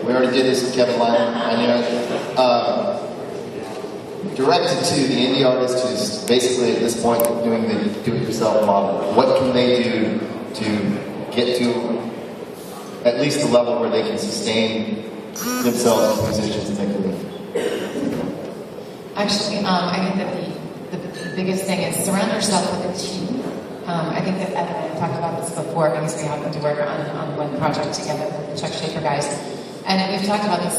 We already did this with Kevin Lyman, I know. Directed to the indie artist who's basically at this point doing the do-it-yourself model. What can they do to get to at least the level where they can sustain themselves as musicians and make a living? Actually, I think that the biggest thing is surround yourself with a team. I think that Ed and I talked about this before because we happened to work on one project together with the Chuck Schaefer guys. And we've talked about this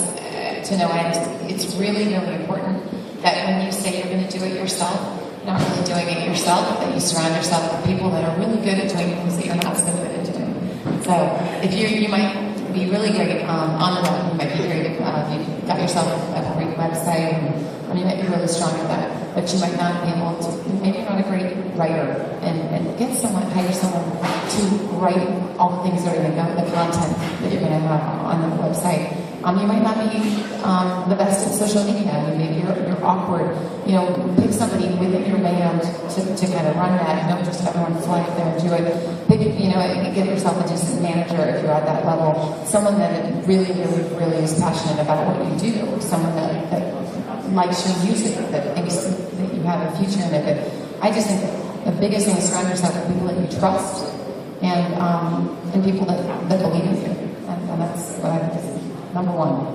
to no end. It's really, really important that when you say you're going to do it yourself, you're not really doing it yourself, that you surround yourself with people that are really good at doing things that you're not so good at doing. So if you might be really great on the web, you might be great if you've got yourself a great website, and you might be really strong at that, but you might not be able to, maybe you're not a great writer, and hire someone to write all the things that are going to go, the content that you're going to have on the website. You might not be the best at social media. Maybe you're awkward. Pick somebody within your band to kind of run that. Don't just everyone fly up there and do it. Get yourself a decent manager if you're at that level. Someone that really, really, really is passionate about what you do. Someone that likes your music, that thinks that you have a future in it. But I just think the biggest thing is surround yourself with people that you trust and people that believe in you. And that's what I think is number one.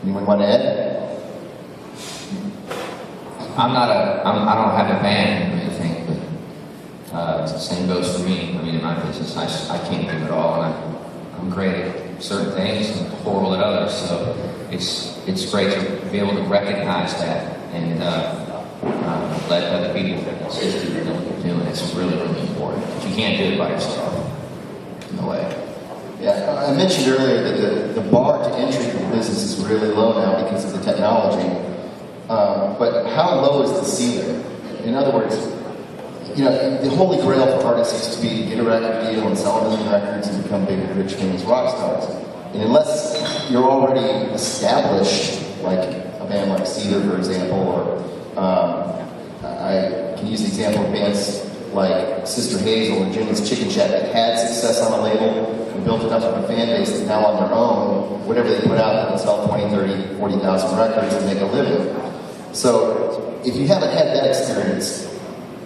Anyone want to add? I don't have a band or anything, but the same goes for me. In my business, I can't do it all, and I'm great at certain things and horrible at others. So it's great to be able to recognize that and let other people assist you in what you're doing. It's really, really important. But you can't do it by yourself. No way. Yeah, I mentioned earlier that the bar to entry for business is really low now because of the technology. But how low is the ceiling? In other words, the holy grail for artists used to be to get a record deal and sell a million records and become big, rich, famous rock stars. And unless you're already established, like a band like Cedar, for example, or I can use the example of bands like Sister Hazel or Jimmy's Chicken Shack that had success on a label and built it up with a fan base that now on their own, whatever they put out, they can sell 20, 30, 40,000 records and make a living. So if you haven't had that experience,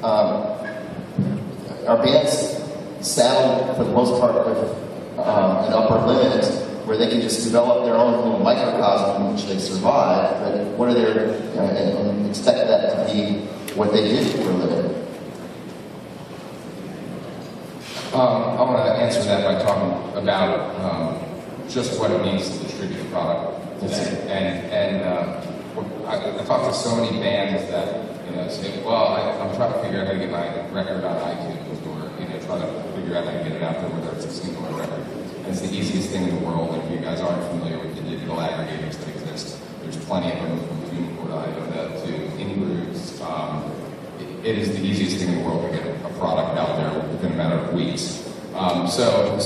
our bands saddled for the most part with an upper limit where they can just develop their own little microcosm in which they survive, but what are their, and expect that to be what they do for a living. I want to answer that by talking about just what it means to distribute a product today. I talk to so many bands that say, well, I'm trying to figure out how to get my record on iTunes, or try to figure out how to get it out there, whether it's a single or record. And it's the easiest thing in the world. If you guys aren't familiar with the digital aggregators that exist, there's plenty of them from TuneCore to Ingrooves. It is the easiest thing in the world to get a product out there within a matter of weeks. So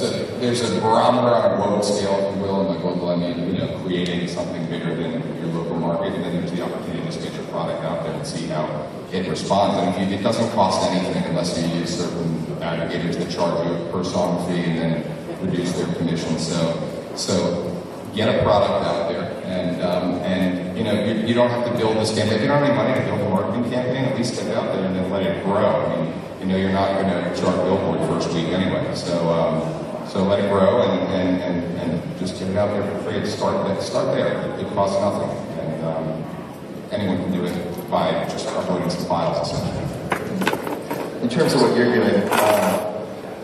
there's a barometer on a global scale, if you will, and by global I mean creating something bigger than your local market, and then there's the opportunity to just get your product out there and see how it responds. And it doesn't cost anything unless you use certain aggregators that charge you a per song fee and then reduce their commission. So get a product out there, and you don't have to build this campaign. If you don't have any money to build a marketing campaign, at least get it out there and then let it grow. You're not going to chart Billboard first week anyway. So let it grow and just get it out there for free. Start there. It costs nothing, and anyone can do it by just uploading some files, essentially. In terms of what you're doing,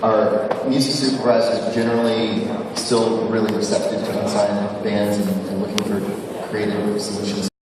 are music supervisors generally still really receptive to unsigned bands and looking for creative solutions?